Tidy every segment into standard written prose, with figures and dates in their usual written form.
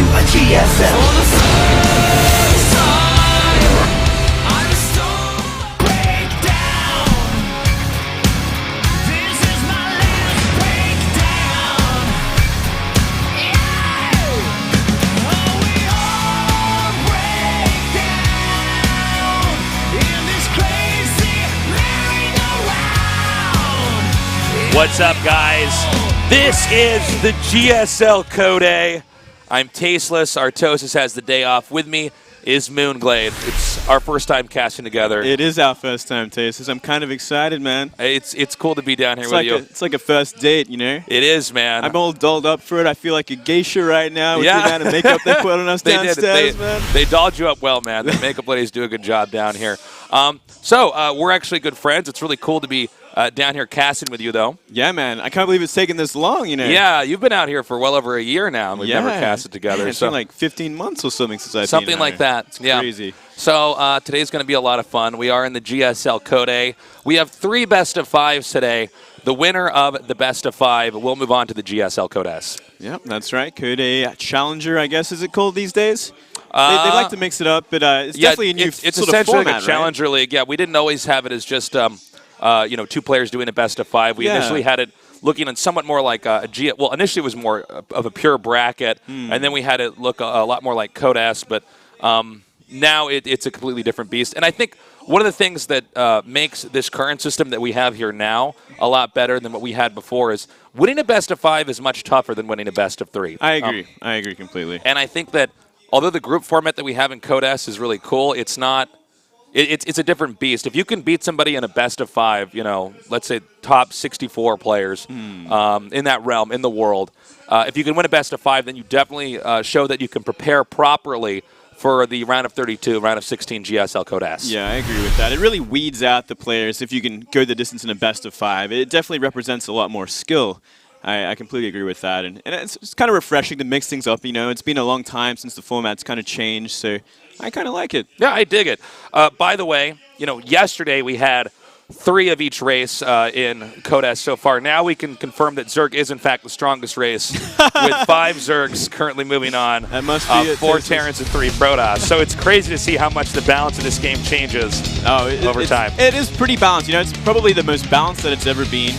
to a GSL. What's up, guys? This is the GSL Code A. I'm Tasteless. Artosis has the day off. With me is Moonglade. It's our first time casting together. It is our first time, Tasteless. I'm kind of excited, man. It's cool to be down here with you. It's like a first date, you know? It is, man. I'm all dolled up for it. I feel like a geisha right now with the amount of makeup they put on us downstairs, man. They dolled you up well, man. The makeup ladies do a good job down here. So we're actually good friends. It's really cool to be down here casting with you, though. Yeah, man. I can't believe it's taken this long, you know? Yeah, you've been out here for well over a year now, and we've never casted together. It's been like 15 months or something since I've been something like that. It's crazy. So today's going to be a lot of fun. We are in the GSL Code A. We have 3 best of 5s today. The winner of the best of 5 will move on to the GSL Code S. Yep, that's right. Code A Challenger, I guess, is it called these days? They like to mix it up, but it's definitely a new it's sort essentially of format, like a Challenger League. Yeah, we didn't always have it as just 2 players doing a best of 5. We initially had it looking on somewhat more like well, initially it was more of a pure bracket, and then we had it look a lot more like Code S, but now it's a completely different beast. And I think one of the things that makes this current system that we have here now a lot better than what we had before is winning a best of 5 is much tougher than winning a best of 3. I agree. I agree completely. And I think that although the group format that we have in Code S is really cool, it's not. It's a different beast. If you can beat somebody in a best of 5, let's say top 64 players in that realm in the world, if you can win a best of 5, then you definitely show that you can prepare properly for the round of 32, round of 16 GSL Code S. Yeah, I agree with that. It really weeds out the players if you can go the distance in a best of 5. It definitely represents a lot more skill. I completely agree with that. And it's kind of refreshing to mix things up, It's been a long time since the format's kind of changed, so I kind of like it. Yeah, I dig it. By the way, yesterday we had 3 of each race in Code S so far. Now we can confirm that Zerg is, in fact, the strongest race, with 5 Zergs currently moving on. That must be 4 Terrans and 3 Protoss. So it's crazy to see how much the balance of this game changes over time. It is pretty balanced. It's probably the most balanced that it's ever been.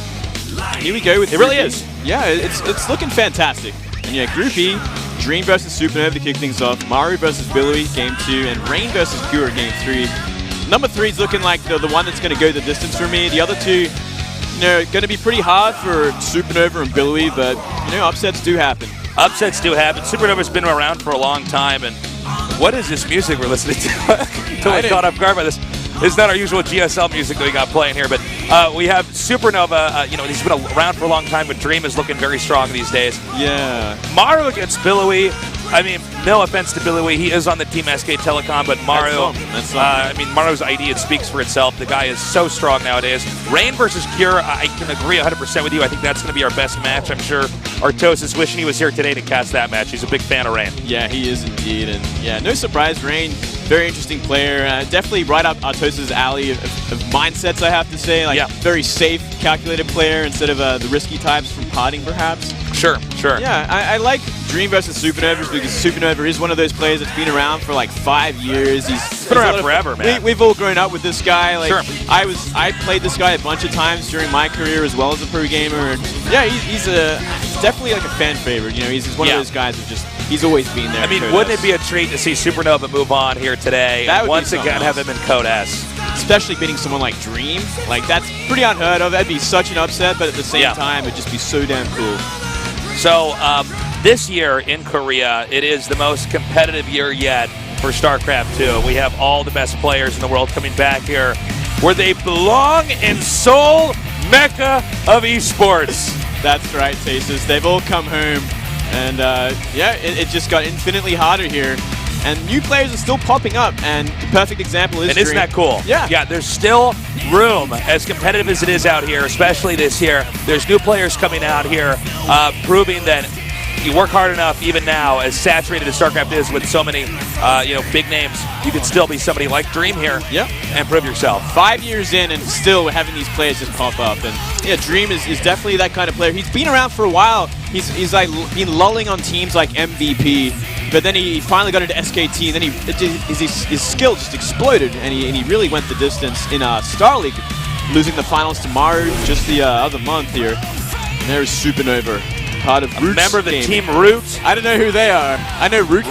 Here we go with it. Really is. Yeah, it's looking fantastic. And Group E, Dream versus SuperNova to kick things off, Maru versus Billowy, Game 2, and Rain versus Pure, Game 3. Number 3 is looking like the one that's going to go the distance for me. The other 2, going to be pretty hard for SuperNova and Billowy, but, upsets do happen. Upsets do happen. SuperNova's been around for a long time, and what is this music we're listening to? Totally caught off guard by this. It's not our usual GSL music that we got playing here, but we have SuperNova. He's been around for a long time, but Dream is looking very strong these days. Yeah. Maru against Billowy. I mean, no offense to Billowy. He is on the Team SK Telecom, but Maru, Maru's ID, it speaks for itself. The guy is so strong nowadays. Rain versus Cure, I can agree 100% with you. I think that's going to be our best match. I'm sure Artos is wishing he was here today to cast that match. He's a big fan of Rain. Yeah, he is indeed. And no surprise, Rain, very interesting player. Definitely right up Artos' alley of mindsets, I have to say. Very safe, calculated player instead of the risky types from potting, perhaps. Sure. Yeah, I like Dream versus SuperNova because SuperNova is one of those players that's been around for like 5 years. He's been around forever, man. We've all grown up with this guy. Sure. I played this guy a bunch of times during my career as well as a pro gamer. And yeah, he's definitely like a fan favorite. He's one of those guys who he's always been there. I mean, wouldn't it be a treat to see SuperNova move on here today and once again have him in Code S? Especially beating someone like Dream. That's pretty unheard of. That'd be such an upset, but at the same time, it'd just be so damn cool. So this year in Korea, it is the most competitive year yet for StarCraft II. We have all the best players in the world coming back here where they belong in Seoul, Mecca of esports. That's right, Tastes. They've all come home. And it just got infinitely harder here. And new players are still popping up, and the perfect example is And isn't that cool? Yeah, there's still room, as competitive as it is out here, especially this year. There's new players coming out here, proving that you work hard enough, even now, as saturated as StarCraft is with so many, big names, you can still be somebody like Dream here and prove yourself. 5 years in, and still having these players just pop up. And yeah, Dream is definitely that kind of player. He's been around for a while. He's like been lulling on teams like MVP. But then he finally got into SKT, and then his skill just exploded, and he really went the distance in Star League, losing the finals to Maru just the other month here. And there's SuperNova, part of Root's member of the gaming. team Root. I don't know who they are. I know Root.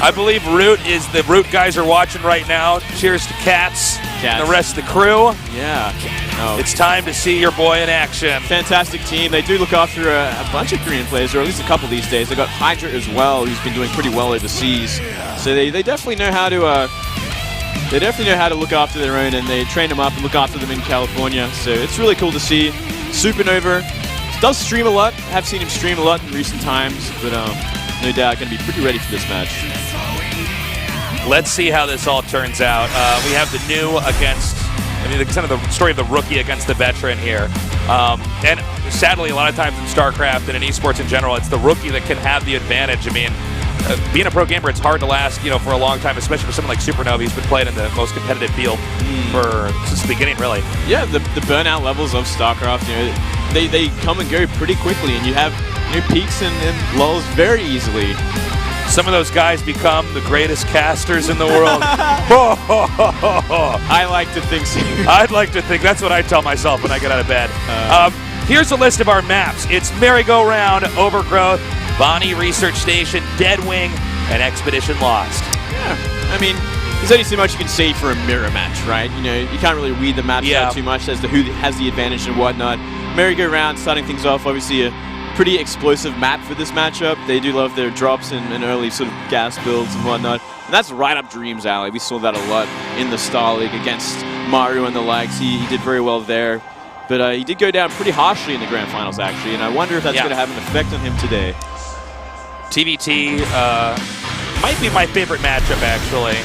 I believe Root is the Root guys are watching right now. Cheers to Cats and the rest of the crew. Yeah. Oh. It's time to see your boy in action. Fantastic team. They do look after a bunch of Korean players, or at least a couple these days. They got Hydra as well, who's been doing pretty well overseas. So they definitely know how to look after their own, and they train them up and look after them in California. So it's really cool to see. SuperNova does stream a lot. I have seen him stream a lot in recent times, but no doubt going to be pretty ready for this match. Let's see how this all turns out. We have the new against, kind of the story of the rookie against the veteran here. And sadly, a lot of times in StarCraft and in esports in general, it's the rookie that can have the advantage. I mean, being a pro gamer, it's hard to last, for a long time, especially for someone like SuperNova. He's been playing in the most competitive field since the beginning, really. Yeah, the burnout levels of StarCraft, they come and go pretty quickly, and you have peaks and lulls very easily. Some of those guys become the greatest casters in the world. I like to think so. I'd like to think. That's what I tell myself when I get out of bed. Here's a list of our maps. It's Merry-Go-Round, Overgrowth, Bonnie Research Station, Deadwing, and Expedition Lost. Yeah, I mean, there's only so much you can say for a mirror match, right? You can't really read the maps out too much as to who has the advantage and whatnot. Merry-Go-Round starting things off, obviously a pretty explosive map for this matchup. They do love their drops and early sort of gas builds and whatnot. And that's right up Dream's alley. We saw that a lot in the Star League against Maru and the likes. He did very well there. But he did go down pretty harshly in the Grand Finals, actually. And I wonder if that's going to have an effect on him today. TvT might be my favorite matchup, actually,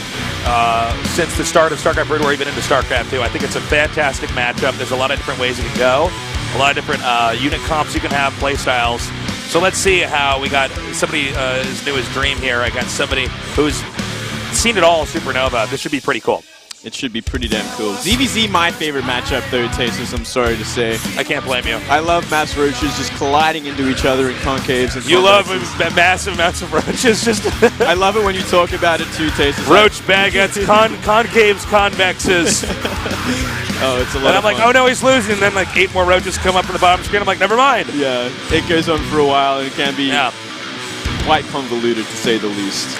since the start of StarCraft Brood or even into StarCraft II. I think it's a fantastic matchup. There's a lot of different ways it can go. A lot of different unit comps you can have, play styles. So let's see how we got somebody as new as Dream here against somebody who's seen it all, SuperNova. This should be pretty cool. It should be pretty damn cool. ZVZ, my favorite matchup, though, Tasus, I'm sorry to say. I can't blame you. I love mass roaches just colliding into each other in concaves. And you love massive amounts of roaches. Just I love it when you talk about it, too, Tasus. Roach baguettes, concaves, convexes. Oh, it's a lot. And I'm like, oh no, he's losing. And then like 8 more roaches come up in the bottom screen. I'm like, never mind. Yeah, it goes on for a while, and it can be quite convoluted, to say the least.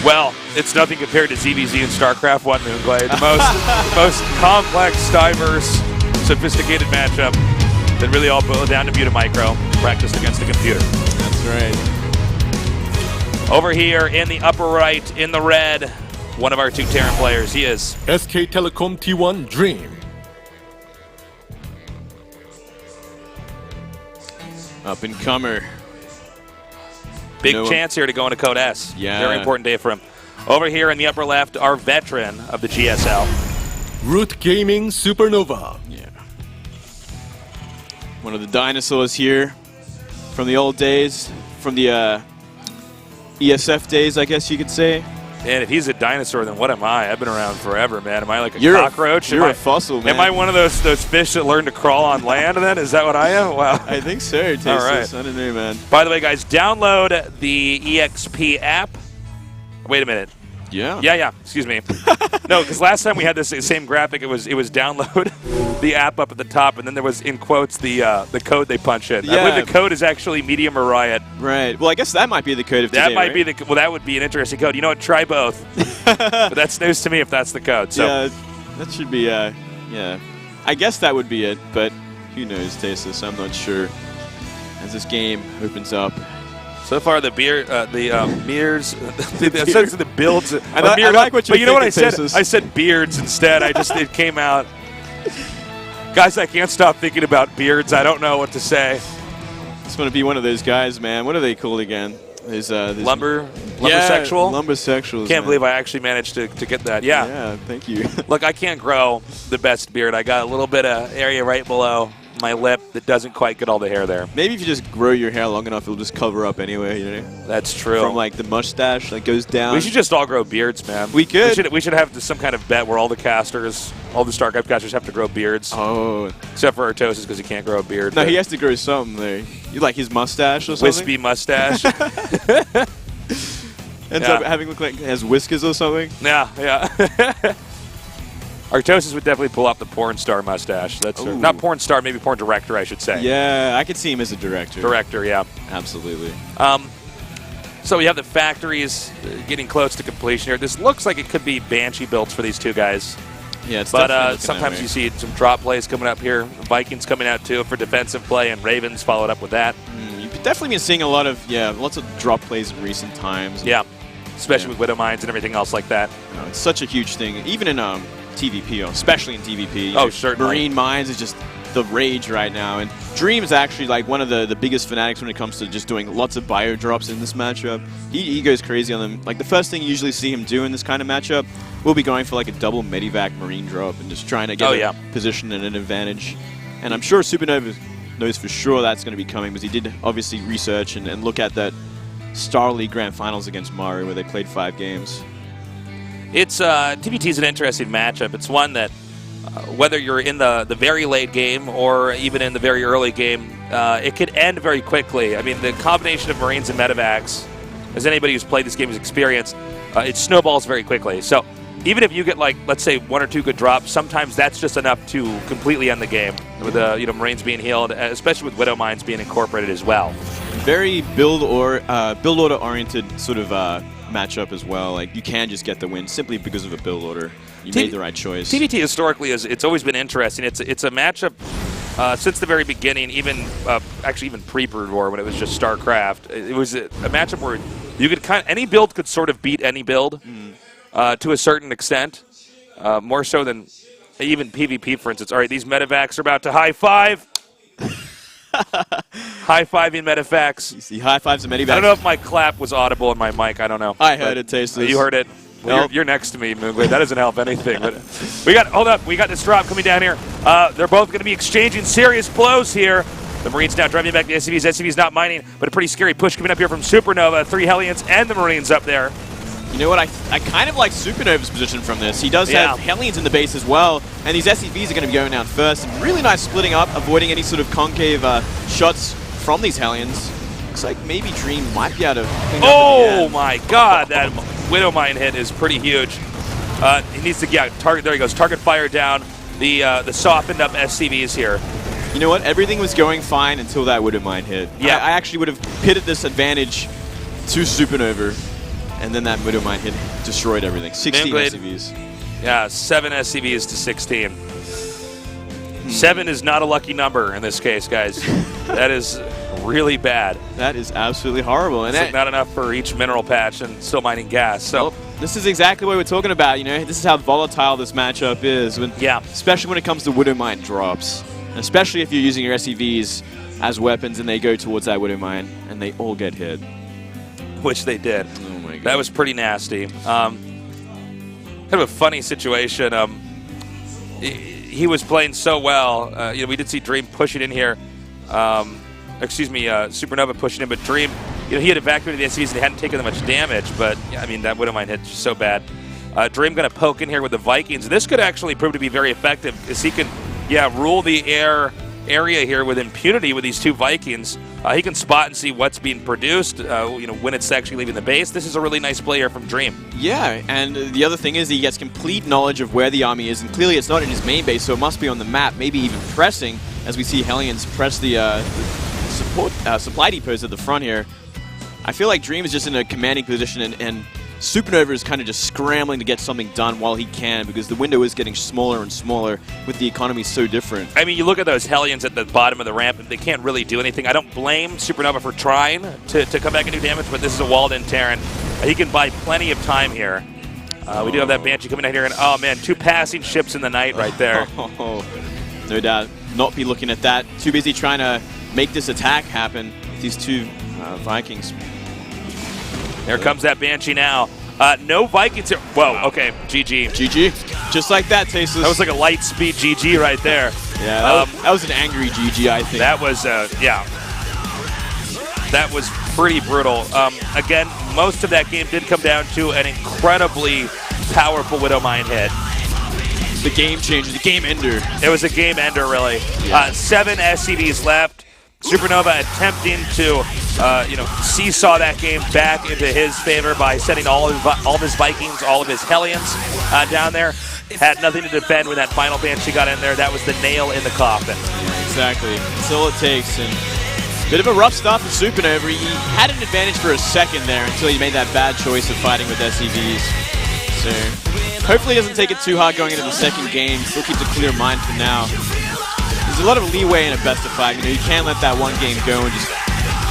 Well, it's nothing compared to ZVZ and StarCraft 1 Moonglade. The most complex, diverse, sophisticated matchup that really all boiled down to Muta Micro, practiced against a computer. That's right. Over here in the upper right, in the red, one of our 2 Terran players. He is SK Telecom T1 Dream. Up-and-comer. Big chance here to go into Code S. Yeah. Very important day for him. Over here in the upper left, our veteran of the GSL. Root Gaming SuperNova. Yeah. One of the dinosaurs here from the old days, from the ESF days, I guess you could say. And if he's a dinosaur, then what am I? I've been around forever, man. Am I like a cockroach? You're a fossil, man. Am I one of those fish that learn to crawl on land then? Is that what I am? Wow. I think so, Tasus. All right. I don't know, man. By the way, guys, download the EXP app. Wait a minute. Yeah. Yeah. Excuse me. No, because last time we had this same graphic, it was download the app up at the top, and then there was in quotes the code they punch in. Yeah. I believe the code is actually Medium or Riot. Right. Well, I guess that might be the code of today. That might be the. Well, that would be an interesting code. You know what? Try both. But that's news to me if that's the code. So. Yeah, that should be. Yeah. I guess that would be it, but who knows, Tasus? I'm not sure. As this game opens up. So far, the mirrors, the builds. I like what you're But you know what I said? Tasus. I said beards instead. It came out. Guys, I can't stop thinking about beards. I don't know what to say. Just want to be one of those guys, man. What are they called again? There's lumbersexual. Lumbersexuals. Can't believe I actually managed to get that. Yeah. Yeah. Thank you. Look, I can't grow the best beard. I got a little bit of area right below my lip that doesn't quite get all the hair there. Maybe if you just grow your hair long enough, it'll just cover up anyway, you know? That's true. From like the mustache that goes down. We should just all grow beards, man. We could. We should have some kind of bet where all the casters, all the StarCraft casters have to grow beards. Oh. Except for Artosis because he can't grow a beard. No, he has to grow something there. You like his mustache or something? Wispy mustache. Ends up having look like it has whiskers or something. Yeah, yeah. Artosis would definitely pull off the porn star mustache. That's not porn star, maybe porn director, I should say. Yeah, I could see him as a director. Director, yeah. Absolutely. So we have the factories getting close to completion here. This looks like it could be Banshee builds for these two guys. Yeah, it's but sometimes you see some drop plays coming up here. Vikings coming out too for defensive play, and Ravens followed up with that. You've definitely been seeing a lot of lots of drop plays in recent times. Yeah, especially with Widow Mines and everything else like that. It's such a huge thing, even in TvP, especially in TvP. Oh, certainly. Marine Mines is just the rage right now, and Dream is actually like one of the biggest fanatics when it comes to just doing lots of bio drops in this matchup. He goes crazy on them. Like the first thing you usually see him do in this kind of matchup will be going for like a double Medivac Marine drop and just trying to get a position and an advantage. And I'm sure SuperNova knows for sure that's going to be coming because he did obviously research and look at that Star League Grand Finals against Mario where they played 5 games. It's TvT is an interesting matchup. It's one that whether you're in the very late game or even in the very early game, it could end very quickly. I mean, the combination of Marines and Medivacs, as anybody who's played this game has experienced, it snowballs very quickly. So even if you get, like, let's say 1 or 2 good drops, sometimes that's just enough to completely end the game with the Marines being healed, especially with Widow Mines being incorporated as well. Very build order oriented sort of matchup as well. Like you can just get the win simply because of a build order. You made the right choice. TvT historically it's always been interesting. It's a matchup since the very beginning, even actually even pre-Brood War when it was just StarCraft. It was a matchup where you could any build could sort of beat any build to a certain extent, more so than even PvP, for instance. All right, these Medivacs are about to high five. High-fiving Medivacs. You see high-fives and Medivacs. I don't know if my clap was audible in my mic. I don't know. I heard it, Tasteless. You heard it. Well, you're next to me, Moongly. That doesn't help anything. But hold up. We got this drop coming down here. They're both going to be exchanging serious blows here. The Marines now driving back the SCVs. SCVs not mining, but a pretty scary push coming up here from SuperNova. 3 Hellions and the Marines up there. You know what? I kind of like SuperNova's position from this. He does have Hellions in the base as well, and these SCVs are going to be going down first. And really nice splitting up, avoiding any sort of concave shots from these Hellions. Looks like maybe Dream might be able to clean up. Oh my God, that Widow Mine hit is pretty huge. He needs to target. There he goes. Target fire down the softened up SCVs here. You know what? Everything was going fine until that Widow Mine hit. Yeah, I actually would have pitted this advantage to SuperNova. And then that Widow Mine hit, destroyed everything. 16 SCVs. Yeah, 7 SCVs to 16. 7 is not a lucky number in this case, guys. That is really bad. That is absolutely horrible. And it's not enough for each mineral patch and still mining gas. So this is exactly what we're talking about. You know, this is how volatile this matchup is. Especially when it comes to Widow Mine drops. And especially if you're using your SCVs as weapons and they go towards that Widow Mine and they all get hit. Which they did. That was pretty nasty. Kind of a funny situation. He was playing so well. We did see Dream pushing in here. SuperNova pushing in, but Dream, he had evacuated the SCVs and he hadn't taken that much damage. But I mean, that Widow Mine hit so bad. Dream going to poke in here with the Vikings. This could actually prove to be very effective, as he can, rule the area here with impunity with these 2 Vikings. He can spot and see what's being produced, when it's actually leaving the base. This is a really nice play here from Dream. Yeah, and the other thing is he gets complete knowledge of where the army is, and clearly it's not in his main base, so it must be on the map, maybe even pressing, as we see Hellions press the supply depots at the front here. I feel like Dream is just in a commanding position, and SuperNova is kind of just scrambling to get something done while he can, because the window is getting smaller and smaller with the economy so different. I mean, you look at those Hellions at the bottom of the ramp, and they can't really do anything. I don't blame SuperNova for trying to come back and do damage, but this is a walled-in Terran. He can buy plenty of time here. We do have that Banshee coming out here, and oh man, 2 passing ships in the night right there. No doubt. Not be looking at that. Too busy trying to make this attack happen with these 2 Vikings. There comes that Banshee now. No Vikings here. Whoa, okay, GG. GG. Just like that, Tasteless. That was like a light speed GG right there. Yeah, that was an angry GG, I think. That was, That was pretty brutal. Again, most of that game did come down to an incredibly powerful Widow Mine hit. The game changer, the game ender. It was a game ender, really. Yeah. 7 SCVs left. SuperNova attempting to seesaw that game back into his favor by sending all of his Vikings, all of his Hellions down there. Had nothing to defend when that final Banshee got in there. That was the nail in the coffin. Yeah, exactly. That's all it takes. And bit of a rough start for SuperNova. He had an advantage for a second there until he made that bad choice of fighting with SEVs. So hopefully he doesn't take it too hard going into the second game. Still keeps a clear mind for now. There's a lot of leeway in a best of 5. You can't let that one game go and just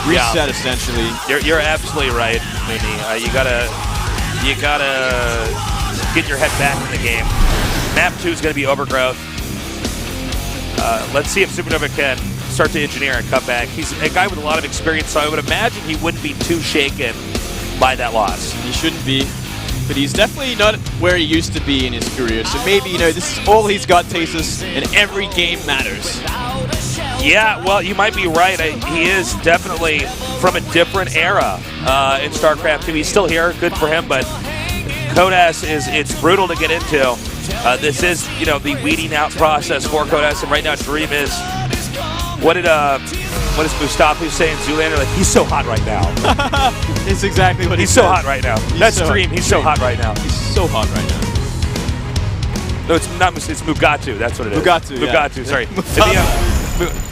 reset essentially. You're absolutely right, Mooney. You gotta get your head back in the game. Map 2 is going to be Overgrowth. Let's see if SuperNova can start to engineer and come back. He's a guy with a lot of experience, so I would imagine he wouldn't be too shaken by that loss. He shouldn't be, but he's definitely not where he used to be in his career. So maybe, this is all he's got, Tasus, and every game matters. Yeah, well, you might be right. He is definitely from a different era in StarCraft II. He's still here, good for him, but Code S it's brutal to get into. This is, the weeding out process for Code S, and right now Dream is, what is Mustafa saying, Zoolander? Like, he's so hot right now. It's exactly what he's so hot right now. That's Dream. He's so hot right now. He's so hot right now. No, it's not. It's Mugatu. That's what it is. Mugatu. Yeah. Sorry.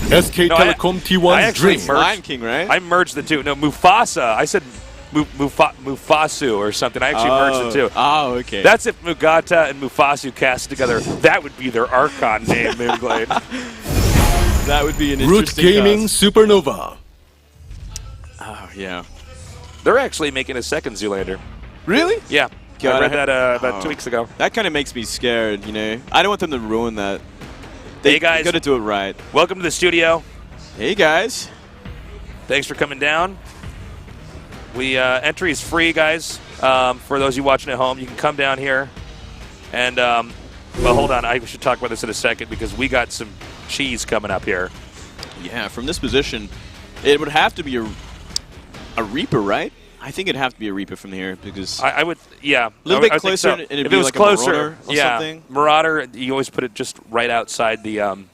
SK Telecom T1 I actually Dream. merged. Lion King, right? I merged the two. No, Mufasa. I said Mufasu or something. I actually merged the two. Oh, okay. That's if Mugata and Mufasu cast together. That would be their Archon name, Moonglade. That would be an Root interesting Gaming cast. SuperNova. Oh, yeah. They're actually making a second Zoolander. Really? Yeah. God, I read that about 2 weeks ago. That kind of makes me scared, I don't want them to ruin that. Hey, guys. Got to do it right. Welcome to the studio. Hey, guys. Thanks for coming down. Entry is free, guys. For those of you watching at home, you can come down here. And, well, hold on. I should talk about this in a second because we got some cheese coming up here. Yeah, from this position, it would have to be a Reaper, right? I think it'd have to be a Reaper from here because I would, yeah. A little bit closer, so. and it'd if be it was like closer, a Marauder or something. Marauder, you always put it just right outside the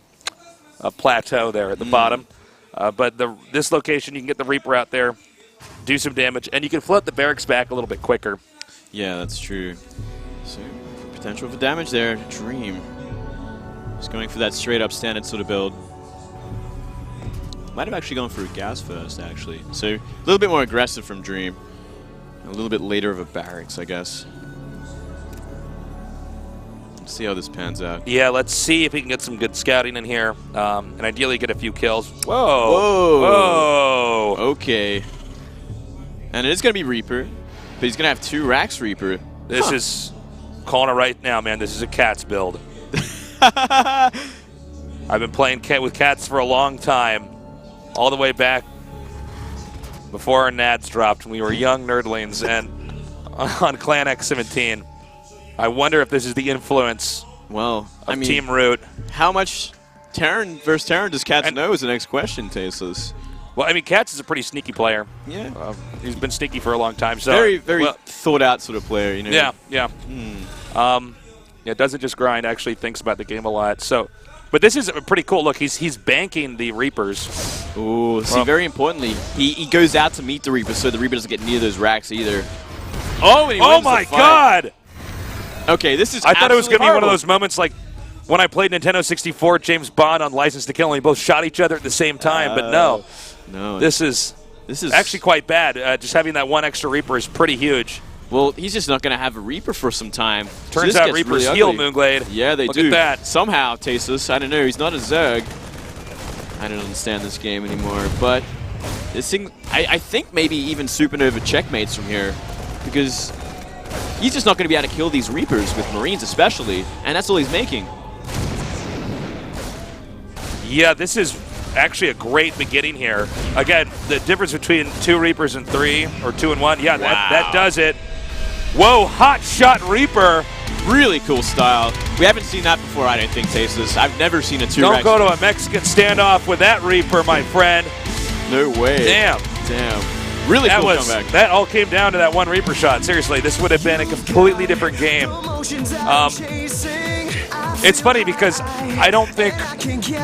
plateau there at the bottom. But this location, you can get the Reaper out there, do some damage, and you can float the barracks back a little bit quicker. Yeah, that's true. So, potential for damage there. Dream. Just going for that straight-up standard sort of build. Might have actually gone for a gas first, actually. So, a little bit more aggressive from Dream. A little bit later of a barracks, I guess. Let's see how this pans out. Yeah, let's see if we can get some good scouting in here, and ideally get a few kills. Whoa! Whoa! Whoa! Okay. And it is going to be Reaper, but he's going to have 2 Rax Reaper. This is, calling it right now, man, this is a Cats build. I've been playing with Cats for a long time, all the way back before our nads dropped when we were young nerdlings and on Clan X17. I wonder if this is the influence of Team Root. How much Terran versus Terran does Cats know is the next question, Tasteless. Well, I mean, Cats is a pretty sneaky player. Yeah. He's been sneaky for a long time. So very thought-out sort of player, Yeah, yeah. Yeah, doesn't just grind, actually thinks about the game a lot. So, but this is a pretty cool look. He's banking the Reapers. Ooh, see, very importantly, he goes out to meet the Reaper, so the Reaper doesn't get near those racks either. Oh, and he wins my the fight. God! Okay, this is I thought it was going to be one of horrible. those moments like when I played Nintendo 64, James Bond on License to Kill, and we both shot each other at the same time. But no, this is actually quite bad. Just having that one extra Reaper is pretty huge. Well, he's just not going to have a Reaper for some time. Turns out Reapers heal Moonglade. Yeah, they Look do. at that. Somehow, Tasteless. I don't know. He's not a Zerg. I don't understand this game anymore. But this thing, I think maybe even SuperNova checkmates from here because he's just not going to be able to kill these Reapers with Marines especially, and that's all he's making. Yeah, this is actually a great beginning here. Again, the difference between 2 Reapers and 3, or 2 and 1, yeah, that does it. Whoa, hot shot Reaper. Really cool style. We haven't seen that before, I don't think, Tasteless. I've never seen a 2 Don't go to a Mexican standoff with that Reaper, my friend. No way. Damn. Really cool comeback. That all came down to that one Reaper shot. Seriously, this would have been a completely different game. It's funny because I don't think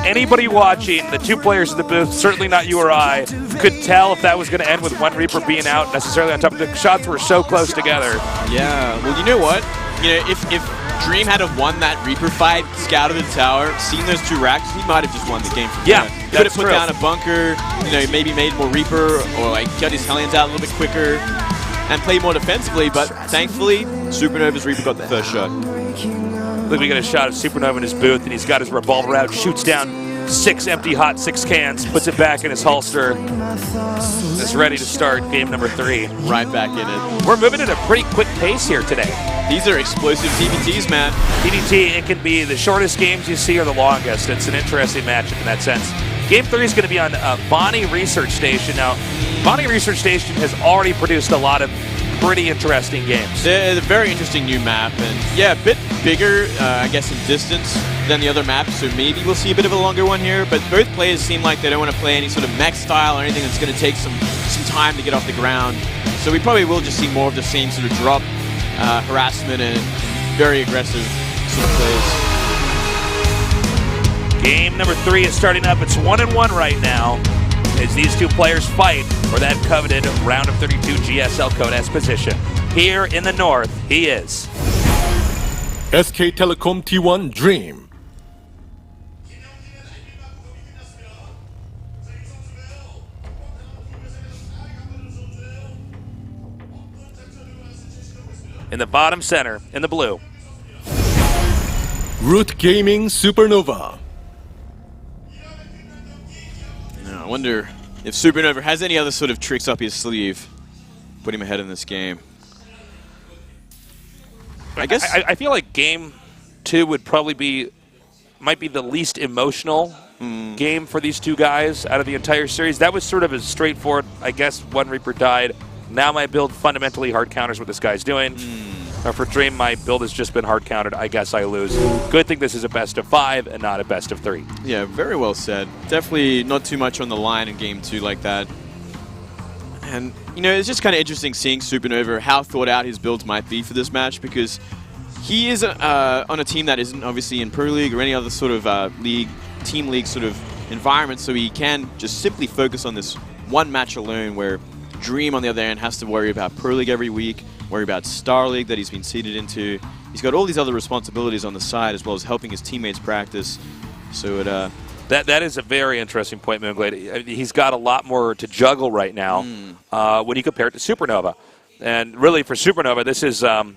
anybody watching, the two players in the booth, certainly not you or I, could tell if that was going to end with one Reaper being out necessarily on top. The shots were so close together. Yeah, well, you know what? You know, if Dream had have won that Reaper fight, scouted the tower, seen those two racks, he might have just won the game from there. Could have put down a bunker, you know, maybe made more Reaper, or like got his Hellions out a little bit quicker and played more defensively, but thankfully, SuperNova's Reaper got the first shot. Look, we got a shot of SuperNova in his booth, and he's got his revolver out, shoots down 6 empty hot 6 cans, puts it back in his holster, is ready to start game number 3. Right back in it. We're moving at a pretty quick pace here today. These are explosive TvTs, man. TvT, it can be the shortest games you see or the longest. It's an interesting matchup in that sense. Game 3 is going to be on Bonnie Research Station. Now, Bonnie Research Station has already produced a lot of pretty interesting games. It's a very interesting new map, and yeah, a bit bigger, I guess, in distance than the other maps, so maybe we'll see a bit of a longer one here, but both players seem like they don't want to play any sort of mech style or anything that's going to take some time to get off the ground, so we probably will just see more of the same sort of drop, harassment, and very aggressive sort of plays. Game number 3 is starting up. It's 1-1 right now as these two players fight for that coveted round of 32 GSL Code S position. Here in the north, he is SK Telecom T1 Dream. in the bottom center, in the blue. Root Gaming SuperNova. Now, I wonder if SuperNova has any other sort of tricks up his sleeve, put him ahead in this game. I guess I feel like game 2 would probably might be the least emotional game for these two guys out of the entire series. That was sort of a straightforward, I guess, one Reaper died. Now my build fundamentally hard counters what this guy's doing. For Dream, my build has just been hard countered. I guess I lose. Good thing this is a best of 5 and not a best of 3. Yeah, very well said. Definitely not too much on the line in game 2 like that. And, you know, it's just kind of interesting seeing SuperNova, how thought out his builds might be for this match, because he is on a team that isn't obviously in Pro League or any other sort of team league sort of environment, so he can just simply focus on this one match alone, where Dream, on the other hand, has to worry about Pro League every week, worry about Star League that he's been seeded into. He's got all these other responsibilities on the side, as well as helping his teammates practice. So it that is a very interesting point, Moonglade. He's got a lot more to juggle right now when you compare it to SuperNova. And really, for SuperNova, this is, to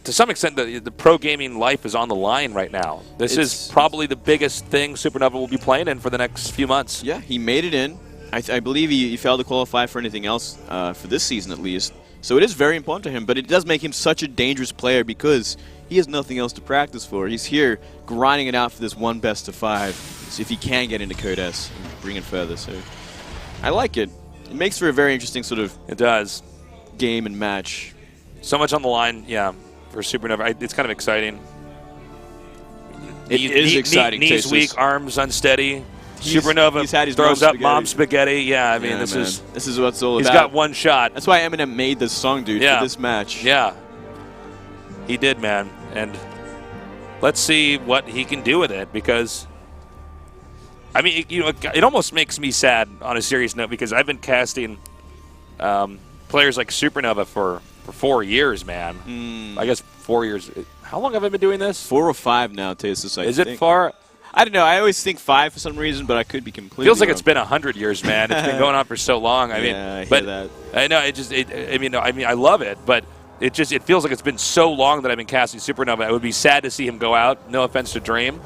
some extent, the pro gaming life is on the line right now. This is probably the biggest thing SuperNova will be playing in for the next few months. Yeah, he made it in. I believe he failed to qualify for anything else for this season, at least. So it is very important to him, but it does make him such a dangerous player because he has nothing else to practice for. He's here grinding it out for this one best of 5. So if he can get into Code S and bring it further. So I like it. It makes for a very interesting sort of game and match. So much on the line, yeah, for SuperNova. It's kind of exciting. It is exciting. Knees weak, arms unsteady. SuperNova throws up mom spaghetti. Yeah, I mean, this is what it's all about. He's got one shot. That's why Eminem made this song, dude, for this match. Yeah, he did, man. And let's see what he can do with it, because, I mean, you know, it almost makes me sad on a serious note, because I've been casting players like SuperNova for 4 years, man. I guess 4 years. How long have I been doing this? 4 or 5 now, Tasis. Is it far? I don't know. I always think 5 for some reason, but I could be completely Feels like wrong. It's been 100 years, man. It's been going on for so long. I mean, I hear that. I know. I love it, but it feels like it's been so long that I've been casting SuperNova. It would be sad to see him go out. No offense to Dream.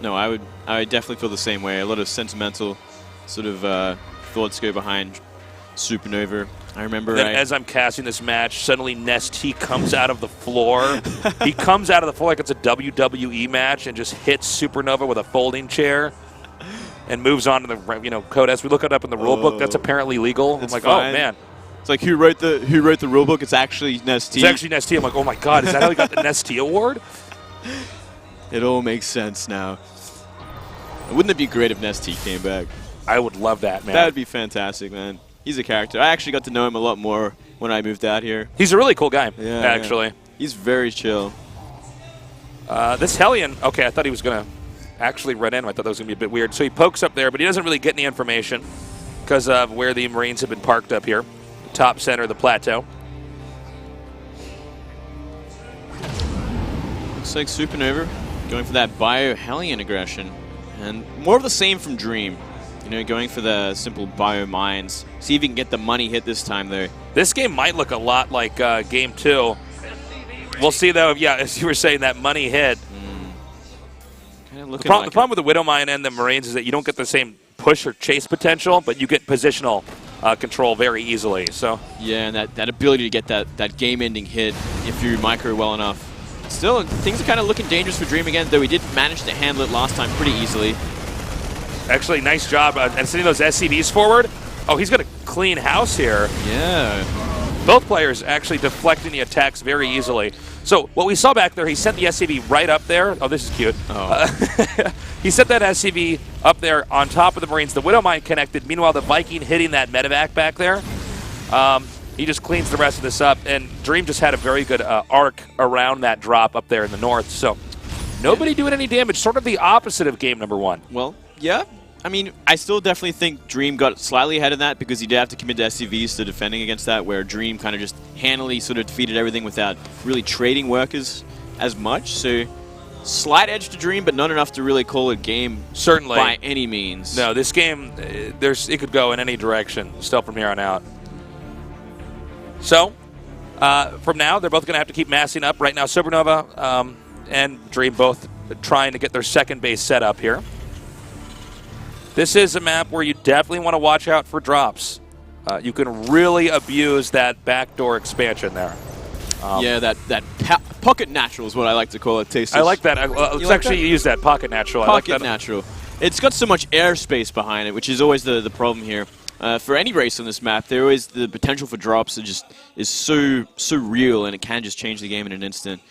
No, I would definitely feel the same way. A lot of sentimental sort of thoughts go behind SuperNova. I remember as I'm casting this match, suddenly Nesty comes out of the floor. He comes out of the floor like it's a WWE match and just hits SuperNova with a folding chair and moves on to the Code S. We look it up in the rule book. That's apparently legal. I'm like, fine. Oh man. It's like who wrote the rule book? It's actually Nesty. It's actually Nesty. I'm like, oh my god, is that how he got the Nesty award? It all makes sense now. Wouldn't it be great if Nesty came back? I would love that, man. That would be fantastic, man. He's a character. I actually got to know him a lot more when I moved out here. He's a really cool guy, yeah, actually. Yeah. He's very chill. This Hellion, okay, I thought he was going to actually run in. I thought that was going to be a bit weird. So he pokes up there, but he doesn't really get any information because of where the Marines have been parked up here, the top center of the plateau. Looks like SuperNova going for that bio Hellion aggression. And more of the same from Dream. You know, going for the simple bio mines. See if he can get the money hit this time, though. This game might look a lot like Game 2. We'll see, though, yeah, as you were saying, that money hit. The problem with the Widow Mine and the Marines is that you don't get the same push or chase potential, but you get positional control very easily. So yeah, and that ability to get that game-ending hit if you micro well enough. Still, things are kind of looking dangerous for Dream again, though he did manage to handle it last time pretty easily. Actually, nice job and sending those SCVs forward. Oh, he's got a clean house here. Yeah. Both players actually deflecting the attacks very easily. So what we saw back there, he sent the SCV right up there. Oh, this is cute. Oh. He sent that SCV up there on top of the Marines. The Widow Mine connected. Meanwhile, the Viking hitting that medevac back there. He just cleans the rest of this up. And Dream just had a very good arc around that drop up there in the north. So nobody doing any damage. Sort of the opposite of game number 1. Well, yeah. I mean, I still definitely think Dream got slightly ahead of that because he did have to commit to SCVs to defending against that, where Dream kind of just handily sort of defeated everything without really trading workers as much. So, slight edge to Dream, but not enough to really call it game. Certainly. By any means. No, this game, it could go in any direction still from here on out. So, from now, they're both going to have to keep massing up. Right now, SuperNova and Dream both trying to get their second base set up here. This is a map where you definitely want to watch out for drops. You can really abuse that backdoor expansion there. Yeah, that pocket natural is what I like to call it. Tasteless. I like that. Let's actually use that, pocket natural. Pocket I like that. natural. It's got so much airspace behind it, which is always the problem here. For any race on this map, there is the potential for drops that just is so real, and it can just change the game in an instant.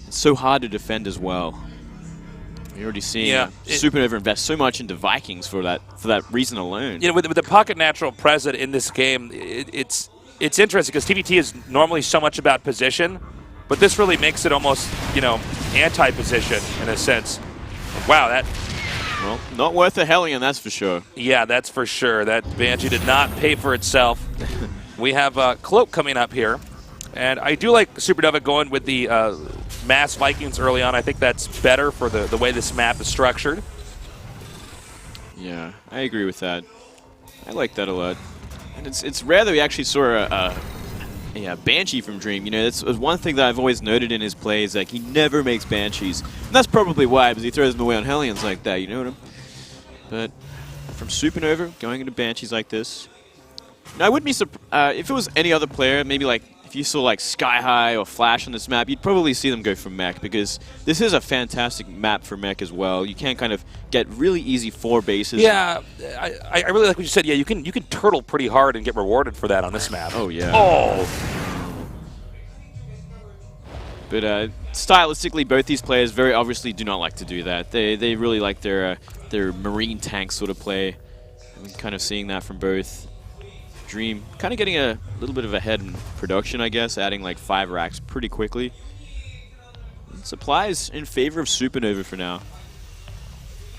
It's so hard to defend as well. You're already seeing SuperNova invest so much into Vikings for that reason alone. You know, with the pocket natural present in this game, it's interesting because TvT is normally so much about position, but this really makes it almost, you know, anti-position in a sense. Wow, that... Well, not worth a Hellion, that's for sure. Yeah, that's for sure. That Banshee did not pay for itself. We have Cloak coming up here, and I do like SuperNova going with the mass Vikings early on. I think that's better for the way this map is structured. Yeah, I agree with that. I like that a lot. And it's rare that we actually saw a Banshee from Dream. You know, that's one thing that I've always noted in his plays. Like, he never makes Banshees. And that's probably why, because he throws them away on Hellions like that, you know what I mean? But from SuperNova, going into Banshees like this. Now, I wouldn't be surprised if it was any other player, maybe like if you saw like Sky High or Flash on this map, you'd probably see them go for mech, because this is a fantastic map for mech as well. You can kind of get really easy 4 bases. Yeah, I really like what you said. Yeah, you can turtle pretty hard and get rewarded for that on this map. Oh, yeah. Oh! But stylistically, both these players very obviously do not like to do that. They really like their marine tank sort of play. I'm kind of seeing that from both. Dream kind of getting a little bit of a head in production, I guess, adding like 5 racks pretty quickly. Supplies in favor of SuperNova for now.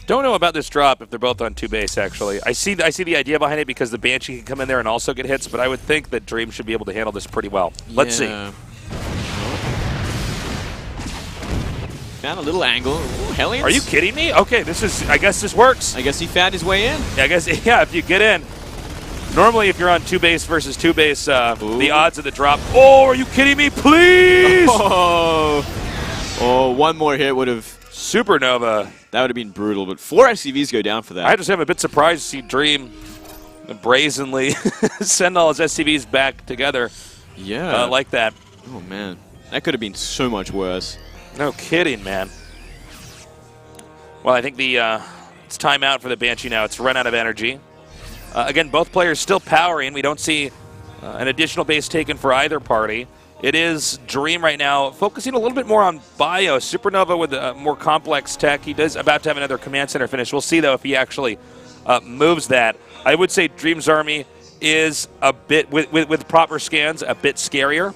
Don't know about this drop if they're both on 2 base, actually. I see the idea behind it because the Banshee can come in there and also get hits, but I would think that Dream should be able to handle this pretty well. Let's see. Found a little angle. Ooh, Hellions. Are you kidding me? Okay, I guess this works. I guess he found his way in. I guess, yeah, if you get in. Normally, if you're on 2 base versus 2 base, the odds of the drop. Oh, are you kidding me? Please! Oh, one more hit would have... SuperNova. That would have been brutal, but 4 SCVs go down for that. I just am a bit surprised to see Dream brazenly send all his SCVs back together. Yeah. Like that. Oh, man. That could have been so much worse. No kidding, man. Well, I think it's time out for the Banshee now. It's run out of energy. Again, both players still powering. We don't see an additional base taken for either party. It is Dream right now focusing a little bit more on bio. SuperNova with a more complex tech. He does about to have another command center finish. We'll see, though, if he actually moves that. I would say Dream's army is a bit, with proper scans, a bit scarier.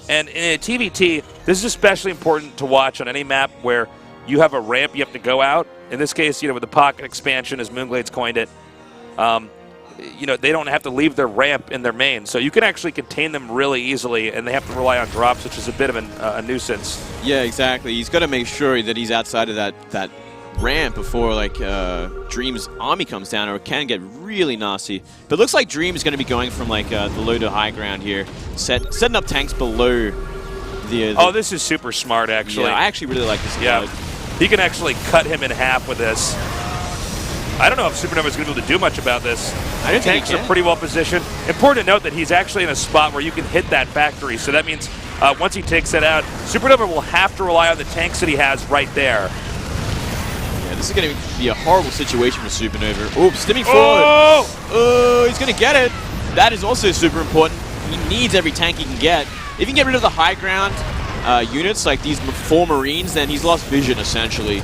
And in a TvT, this is especially important to watch on any map where you have a ramp you have to go out. In this case, with the pocket expansion, as Moonglade's coined it, they don't have to leave their ramp in their main. So you can actually contain them really easily, and they have to rely on drops, which is a bit of a nuisance. Yeah, exactly. He's got to make sure that he's outside of that ramp before Dream's army comes down, or it can get really nasty. But it looks like Dream is going to be going from the low to high ground here, setting up tanks below the Oh, this is super smart, actually. Yeah, I actually really like this. Yeah, he can actually cut him in half with this. I don't know if SuperNova is going to be able to do much about this. I don't think tanks are pretty well positioned. Important to note that he's actually in a spot where you can hit that factory. So that means once he takes that out, SuperNova will have to rely on the tanks that he has right there. This is going to be a horrible situation for SuperNova. Oops, stimming forward. Oh, he's going to get it. That is also super important. He needs every tank he can get. If he can get rid of the high ground units, like these 4 Marines, then he's lost vision, essentially.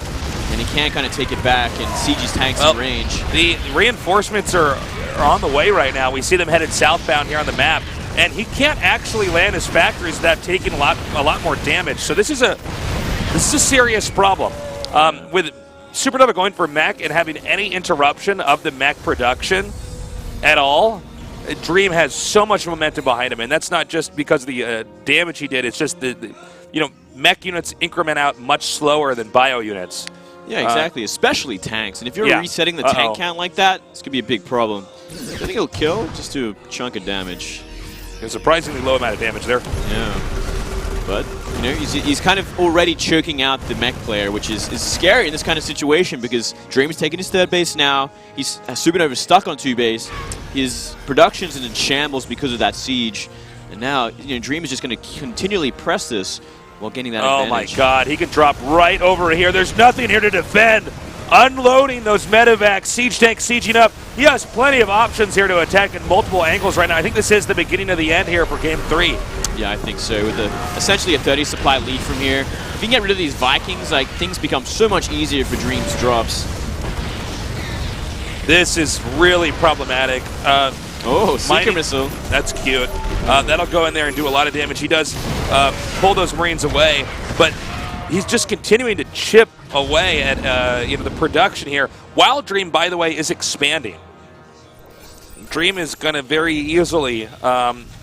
And he can't kind of take it back and siege his tanks in range. The reinforcements are on the way right now. We see them headed southbound here on the map. And he can't actually land his factories without taking a lot more damage. So this is a serious problem. With SuperNova going for mech and having any interruption of the mech production at all, Dream has so much momentum behind him, and that's not just because of the damage he did. It's just the mech units increment out much slower than bio units. Yeah, exactly, especially tanks. And if you're resetting the tank count like that, this could be a big problem. I think he'll kill, just do a chunk of damage. A surprisingly low amount of damage there. Yeah. But, he's kind of already choking out the mech player, which is scary in this kind of situation because Dream's taking his 3rd base now. SuperNova's stuck on 2 base. His production's in shambles because of that siege. And now, Dream is just going to continually press this while getting that advantage. Oh my god, he can drop right over here. There's nothing here to defend. Unloading those medevacs, siege tanks sieging up. He has plenty of options here to attack in multiple angles right now. I think this is the beginning of the end here for Game 3. Yeah, I think so. With essentially a 30 supply lead from here, if you can get rid of these Vikings, things become so much easier for Dream's drops. This is really problematic. Seeker Missile. That's cute. That'll go in there and do a lot of damage. He does pull those Marines away, but he's just continuing to chip away at the production here, while Dream, by the way, is expanding. Dream is going to very easily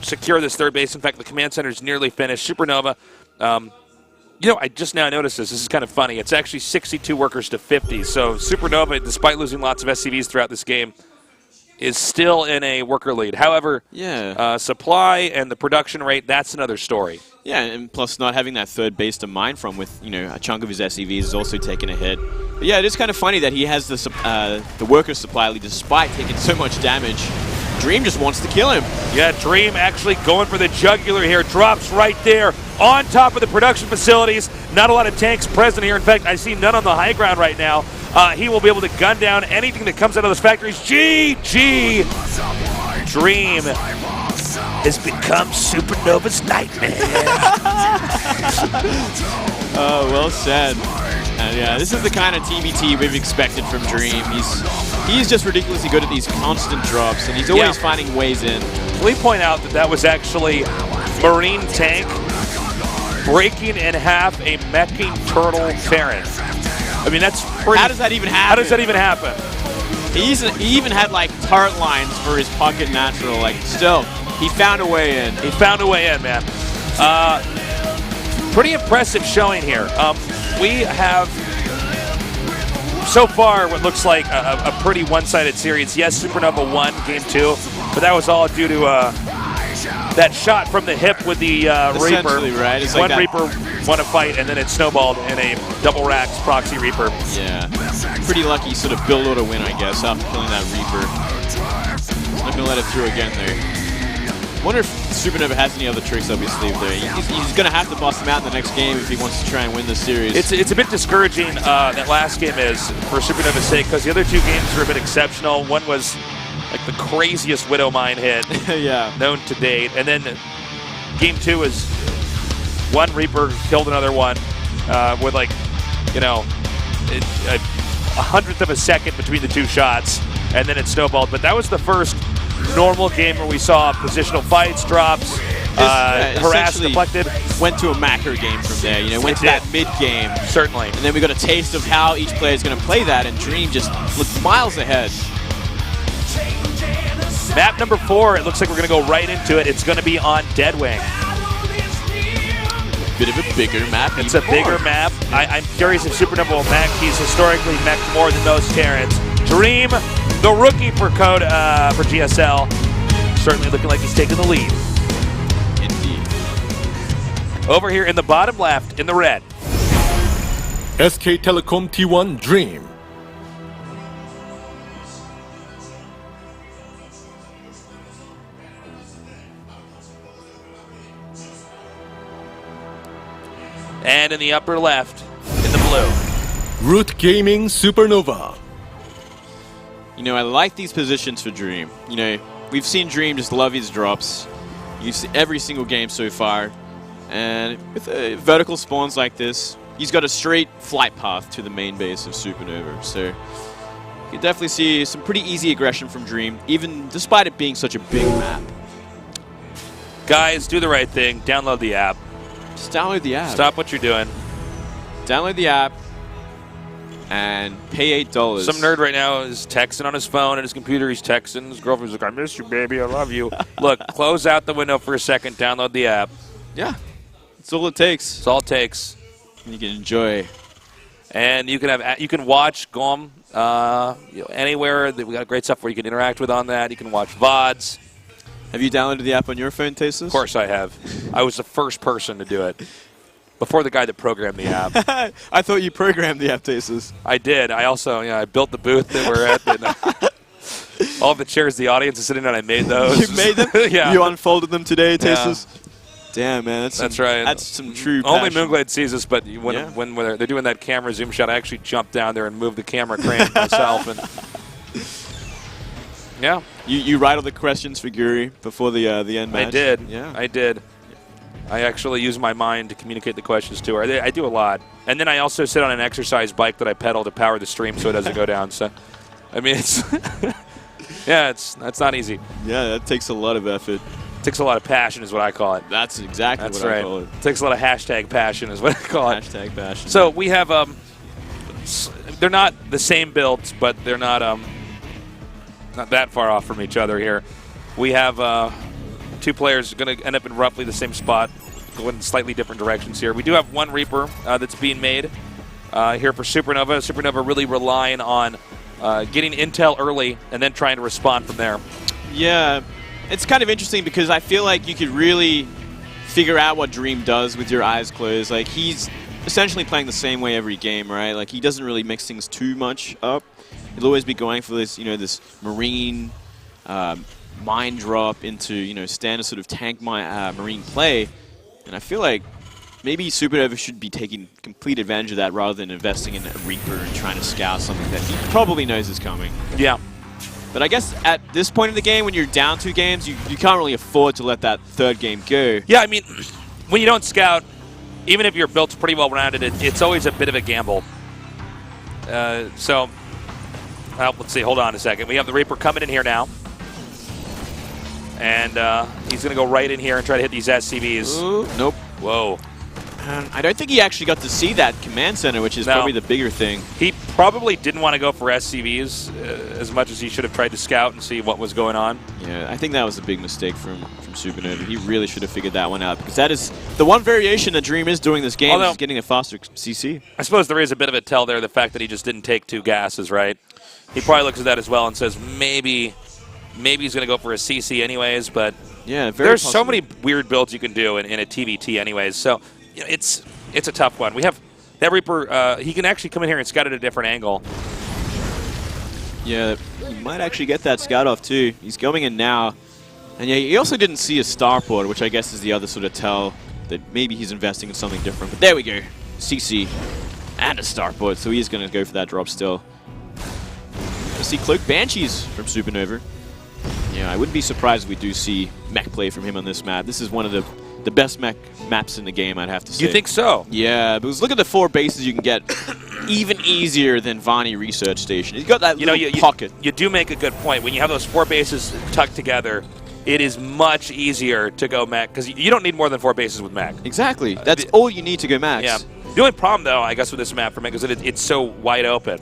secure this 3rd base. In fact, the command center is nearly finished. SuperNova, I just now noticed this. This is kind of funny. It's actually 62 workers to 50. So SuperNova, despite losing lots of SCVs throughout this game, is still in a worker lead. However, supply and the production rate, that's another story. Yeah, and plus not having that 3rd base to mine from with, a chunk of his SCVs is also taking a hit. But yeah, it is kind of funny that he has the worker supply lead despite taking so much damage. Dream just wants to kill him. Yeah, Dream actually going for the jugular here. Drops right there on top of the production facilities. Not a lot of tanks present here. In fact, I see none on the high ground right now. He will be able to gun down anything that comes out of those factories. GG! Dream has become SuperNova's nightmare. Oh, well said. And yeah, this is the kind of TvT we've expected from Dream. He's just ridiculously good at these constant drops, and he's always finding ways in. Can we point out that was actually Marine tank breaking in half a meching turtle Terran? I mean, that's pretty... How does that even happen? How does that even happen? He even had, turret lines for his pocket natural. Still, he found a way in. He found a way in, man. Pretty impressive showing here. We have, so far, what looks like a pretty one-sided series. Yes, SuperNova won Game 2, but that was all due to that shot from the hip with the Reaper. Right? It's one Reaper won a fight, and then it snowballed in a double racks proxy Reaper. Yeah. Pretty lucky sort of build order win, I guess, after killing that Reaper. Not going to let it through again there. Wonder if SuperNova has any other tricks up his sleeve there. He's going to have to bust him out in the next game if he wants to try and win the series. It's a bit discouraging, that last game is, for SuperNova's sake, because the other 2 games were a bit exceptional. One was the craziest Widow Mine hit known to date. And then Game 2 is one Reaper killed another one with a 100th of a second between the 2 shots, and then it snowballed. But that was the first normal game where we saw positional fights, drops, harassed, essentially deflected. Went to a macro game from there, you know, went to that mid game. Certainly. And then we got a taste of how each player is going to play that, and Dream just looked miles ahead. Map number 4, it looks like we're going to go right into it. It's going to be on Deadwing. Bit of a bigger map. It's a bigger map. I'm curious if SuperNova will mech. He's historically mechhed more than most Terrans. Dream, the rookie for Code for GSL, certainly looking like he's taking the lead. Indeed. Over here in the bottom left, in the red. SK Telecom T1 Dream. And in the upper left, in the blue. Root Gaming SuperNova. You know, I like these positions for Dream. You know, we've seen Dream just love his drops. You've seen every single game so far. And with vertical spawns like this, he's got a straight flight path to the main base of SuperNova. So you can definitely see some pretty easy aggression from Dream, even despite it being such a big map. Guys, do the right thing. Download the app. Just download the app. Stop what you're doing. Download the app and pay $8. Some nerd right now is texting on his phone and his computer. He's texting. His girlfriend's like, I miss you, baby. I love you. Look, close out the window for a second. Download the app. Yeah. That's all it takes. That's all it takes. And you can enjoy. And you can watch GOM anywhere. We got great stuff where you can interact with on that. You can watch VODs. Have you downloaded the app on your phone, Tasteless? Of course I have. I was the first person to do it. Before the guy that programmed the app. I thought you programmed the app, Tasteless. I did. I also, I built the booth that we're at. And, all the chairs the audience is sitting on, I made those. You made them? Yeah. You unfolded them today, Tasteless? Yeah. Damn, man. That's right. That's some true Only passion. Moonglade sees this, but when they're doing that camera zoom shot, I actually jumped down there and moved the camera crane myself. And yeah. You write all the questions for Guri before the end match? I did. Yeah. I did. I actually use my mind to communicate the questions to her. I do a lot. And then I also sit on an exercise bike that I pedal to power the stream so it doesn't go down. So, I mean, it's that's not easy. Yeah, that takes a lot of effort. It takes a lot of passion is what I call it. That's exactly what I call it. It takes a lot of hashtag passion is what I call it. Hashtag passion. So we have, they're not the same builds, but they're not that far off from each other here. We have two players going to end up in roughly the same spot, going in slightly different directions here. We do have one Reaper that's being made here for SuperNova. SuperNova really relying on getting intel early and then trying to respond from there. Yeah, it's kind of interesting because I feel like you could really figure out what Dream does with your eyes closed. Like, he's essentially playing the same way every game, right? Like, he doesn't really mix things too much up. He'll always be going for this, this marine mine drop into, standard sort of tank marine play. And I feel like maybe SuperNova should be taking complete advantage of that rather than investing in a Reaper and trying to scout something that he probably knows is coming. Yeah. But I guess at this point in the game, when you're down 2 games, you can't really afford to let that third game go. Yeah, I mean, when you don't scout, even if your build's pretty well-rounded, it's always a bit of a gamble. So, let's see. Hold on a second. We have the Reaper coming in here now. And he's going to go right in here and try to hit these SCVs. Ooh, nope. Whoa. I don't think he actually got to see that command center, which is probably the bigger thing. He probably didn't want to go for SCVs as much as he should have tried to scout and see what was going on. Yeah, I think that was a big mistake from SuperNova. He really should have figured that one out, because that is the one variation that Dream is doing this game. Although, is getting a faster CC. I suppose there is a bit of a tell there, the fact that he just didn't take 2 gases, right? He probably looks at that as well and says maybe he's going to go for a CC anyways, but yeah, there's so many weird builds you can do in a TvT anyways, so it's a tough one. We have that Reaper, he can actually come in here and scout at a different angle. Yeah, he might actually get that scout off too. He's going in now. And yeah, he also didn't see a starport, which I guess is the other sort of tell that maybe he's investing in something different. But there we go. CC and a starport, so he is going to go for that drop still. Let's see Cloak Banshees from SuperNova. Yeah, I wouldn't be surprised if we do see mech play from him on this map. This is one of the best mech maps in the game, I'd have to say. You think so? Yeah, because look at the 4 bases you can get even easier than Vani Research Station. He's got that little pocket. You do make a good point. When you have those 4 bases tucked together, it is much easier to go mech, because you don't need more than 4 bases with mech. Exactly. That's all you need to go max. Yeah. The only problem, though, I guess, with this map for mech is that it's so wide open.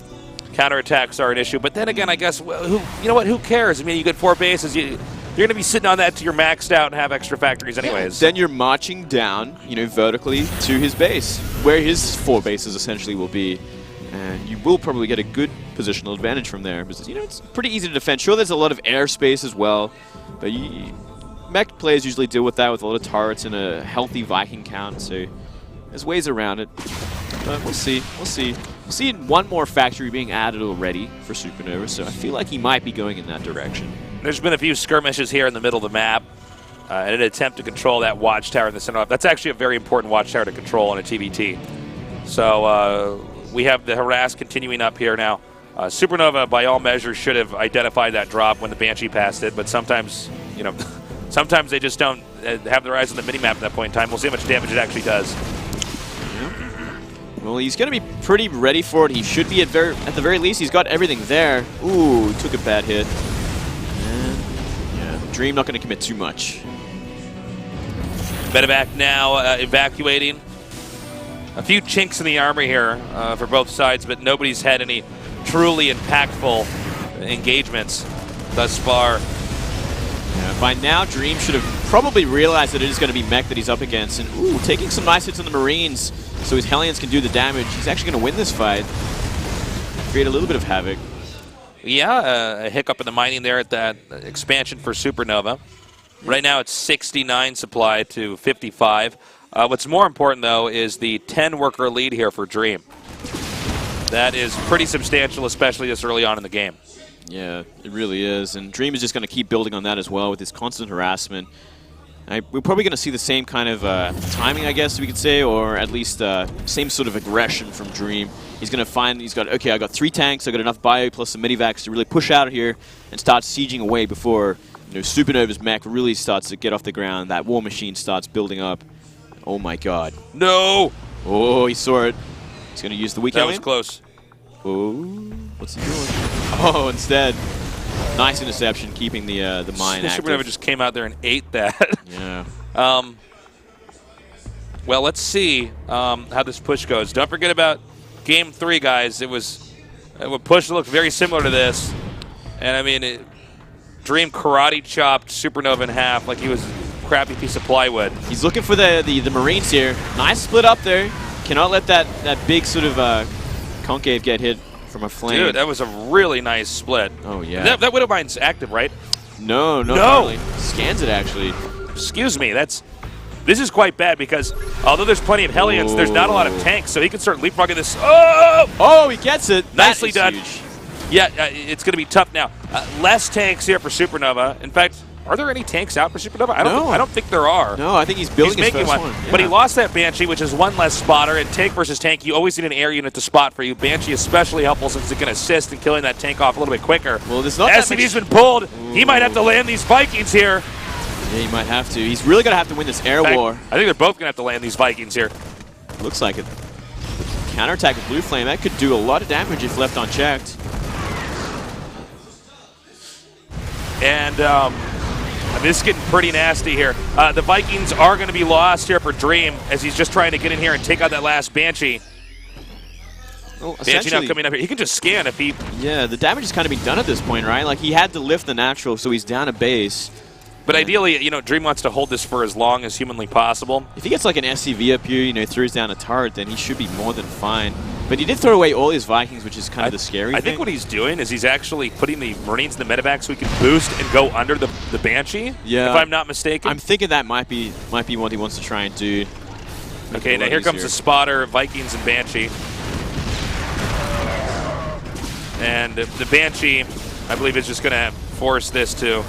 Counterattacks are an issue, but then again, I guess, well, you know what? Who cares? I mean, you get 4 bases. You're going to be sitting on that till you're maxed out and have extra factories anyways. Then you're marching down, vertically to his base, where his 4 bases essentially will be. And you will probably get a good positional advantage from there. Because, it's pretty easy to defend. Sure, there's a lot of airspace as well. But mech players usually deal with that with a lot of turrets and a healthy Viking count. So there's ways around it. But we'll see. We'll see. We'll see one more factory being added already for SuperNova. So I feel like he might be going in that direction. There's been a few skirmishes here in the middle of the map in an attempt to control that watchtower in the center. That's actually a very important watchtower to control on a TvT. So we have the harass continuing up here now. SuperNova, by all measures, should have identified that drop when the Banshee passed it, but sometimes, sometimes they just don't have their eyes on the minimap at that point in time. We'll see how much damage it actually does. Well, he's going to be pretty ready for it. He should be at the very least. He's got everything there. Ooh, took a bad hit. Dream not going to commit too much. Medevac now evacuating. A few chinks in the armor here for both sides, but nobody's had any truly impactful engagements thus far. Yeah, by now, Dream should have probably realized that it is going to be mech that he's up against. And ooh, taking some nice hits on the Marines so his Hellions can do the damage. He's actually going to win this fight. Create a little bit of havoc. Yeah, a hiccup in the mining there at that expansion for SuperNova. Right now it's 69 supply to 55. What's more important, though, is the 10-worker lead here for Dream. That is pretty substantial, especially this early on in the game. Yeah, it really is. And Dream is just going to keep building on that as well with his constant harassment. We're probably going to see the same kind of timing, I guess we could say, or at least same sort of aggression from Dream. He's going to find, okay, I got 3 tanks, I got enough bio plus some medivacs to really push out of here and start sieging away before SuperNova's mech really starts to get off the ground. That war machine starts building up. Oh my god. No! Oh, he saw it. He's going to use the weak That was close. Oh, what's he doing? Oh, instead. Nice interception, keeping the mine active. SuperNova just came out there and ate that. Yeah. Well, let's see how this push goes. Don't forget about Game 3, guys. It push looked very similar to this. And, I mean, Dream karate chopped SuperNova in half like he was a crappy piece of plywood. He's looking for the Marines here. Nice split up there. Cannot let that big sort of concave get hit from a flame. Dude, that was a really nice split. Oh, yeah. That Widowmine's active, right? No. Hardly. Scans it, actually. Excuse me, this is quite bad because although there's plenty of Hellions, there's not a lot of tanks, so he can start leapfrogging this. Oh, he gets it. Nicely done. Huge. Yeah, it's going to be tough now. Less tanks here for SuperNova. In fact, are there any tanks out for SuperNova? I don't think there are. No, I think he's building his first one. Yeah. But he lost that Banshee, which is one less spotter. And tank versus tank, you always need an air unit to spot for you. Banshee especially helpful since it can assist in killing that tank off a little bit quicker. Well, there's not SCV's been pulled. Ooh. He might have to land these Vikings here. Yeah, he might have to. He's really going to have to win this air war. I think they're both going to have to land these Vikings here. Looks like it. Counterattack with Blue Flame. That could do a lot of damage if left unchecked. And this is getting pretty nasty here. The Vikings are going to be lost here for Dream as he's just trying to get in here and take out that last Banshee. Well, Banshee now coming up here. He can just scan if he... Yeah, the damage is kind of being done at this point, right? Like, he had to lift the natural, so he's down a base. But ideally, Dream wants to hold this for as long as humanly possible. If he gets like an SCV up here, throws down a turret, then he should be more than fine. But he did throw away all his Vikings, which is kind of the scary thing. I think what he's doing is he's actually putting the Marines in the medevac so he can boost and go under the Banshee, yeah, if I'm not mistaken. I'm thinking that might be what he wants to try and do. Okay, now here comes the spotter, Vikings and Banshee. And the Banshee, I believe, is just going to force this to...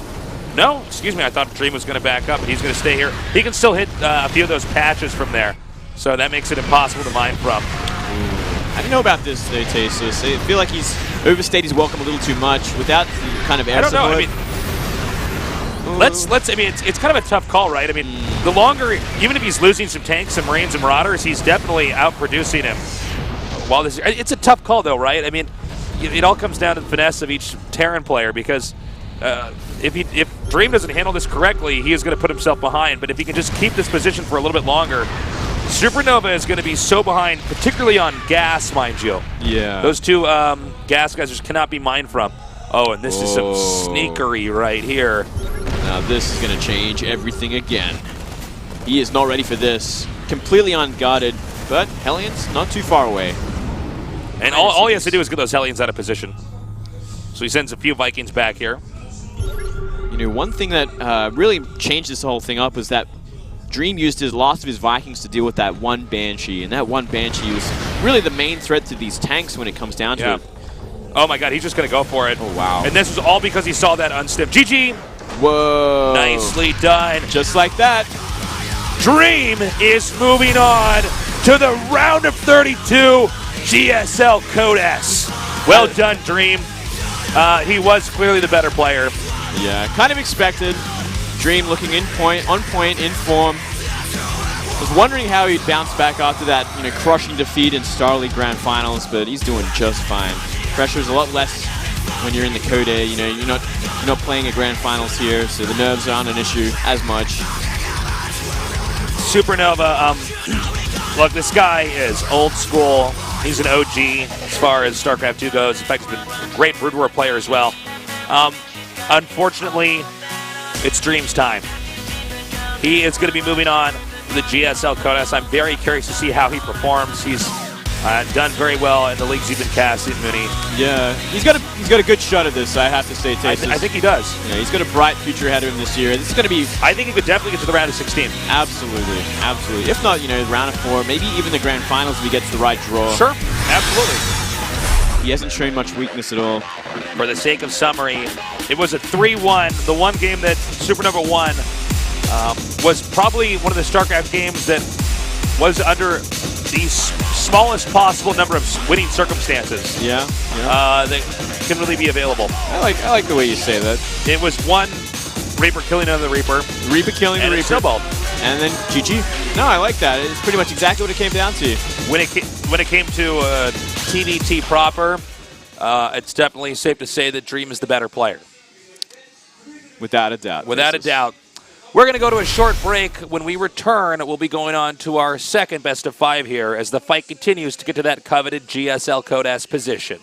No, excuse me, I thought Dream was going to back up, but he's going to stay here. He can still hit a few of those patches from there, so that makes it impossible to mine from. I don't know about this, though, Tasus. I feel like he's overstayed his welcome a little too much without the kind of air support. I don't know. I mean, Let's. I mean, it's kind of a tough call, right? I mean, the longer, even if he's losing some tanks and Marines and Marauders, he's definitely outproducing him. While this, it's a tough call, though, right? I mean, it all comes down to the finesse of each Terran player because if Dream doesn't handle this correctly, he is going to put himself behind. But if he can just keep this position for a little bit longer, SuperNova is going to be so behind, particularly on gas, mind you. Yeah. Those two gas guys just cannot be mined from. Oh, and this is some sneakery right here. Now this is going to change everything again. He is not ready for this. Completely unguarded, but Hellions not too far away. And all he has to do is get those Hellions out of position. So he sends a few Vikings back here. You know, one thing that really changed this whole thing up was that Dream used his last of his Vikings to deal with that one Banshee, and that one Banshee was really the main threat to these tanks when it comes down to it. Oh my god, he's just going to go for it. Oh, wow. And this was all because he saw that unstiff. GG! Whoa. Nicely done. Just like that. Dream is moving on to the round of 32 GSL Code S. Well done, Dream. He was clearly the better player. Yeah, kind of expected. Dream looking on point, in form. Was wondering how he'd bounce back after that, crushing defeat in Star League Grand Finals, but he's doing just fine. Pressure's a lot less when you're in the Code A. You're not playing a Grand Finals here, so the nerves aren't an issue as much. SuperNova, look, this guy is old school. He's an OG as far as StarCraft II goes. In fact, he's been a great Brood War player as well. Unfortunately, it's Dream's time. He is going to be moving on to the GSL Code S. I'm very curious to see how he performs. He's done very well in the leagues he's been casting, Mooney. Yeah, he's got a good shot at this, I have to say, Tasis. I think he does. Yeah, he's got a bright future ahead of him this year. This is going to be... I think he could definitely get to the round of 16. Absolutely, absolutely. If not, round of 4, maybe even the Grand Finals if he gets the right draw. Sure, absolutely. He hasn't shown much weakness at all. For the sake of summary, it was a 3-1. The one game that SuperNova won was probably one of the StarCraft games that was under the smallest possible number of winning circumstances. Yeah. That can really be available. I like the way you say that. It was one Reaper killing another Reaper. Reaper killing the Reaper. Snowballed. And then GG. No, I like that. It's pretty much exactly what it came down to. When it came to TvT proper, it's definitely safe to say that Dream is the better player. Without a doubt. Without a doubt. We're going to go to a short break. When we return, we'll be going on to our second best of 5 here as the fight continues to get to that coveted GSL Code S position.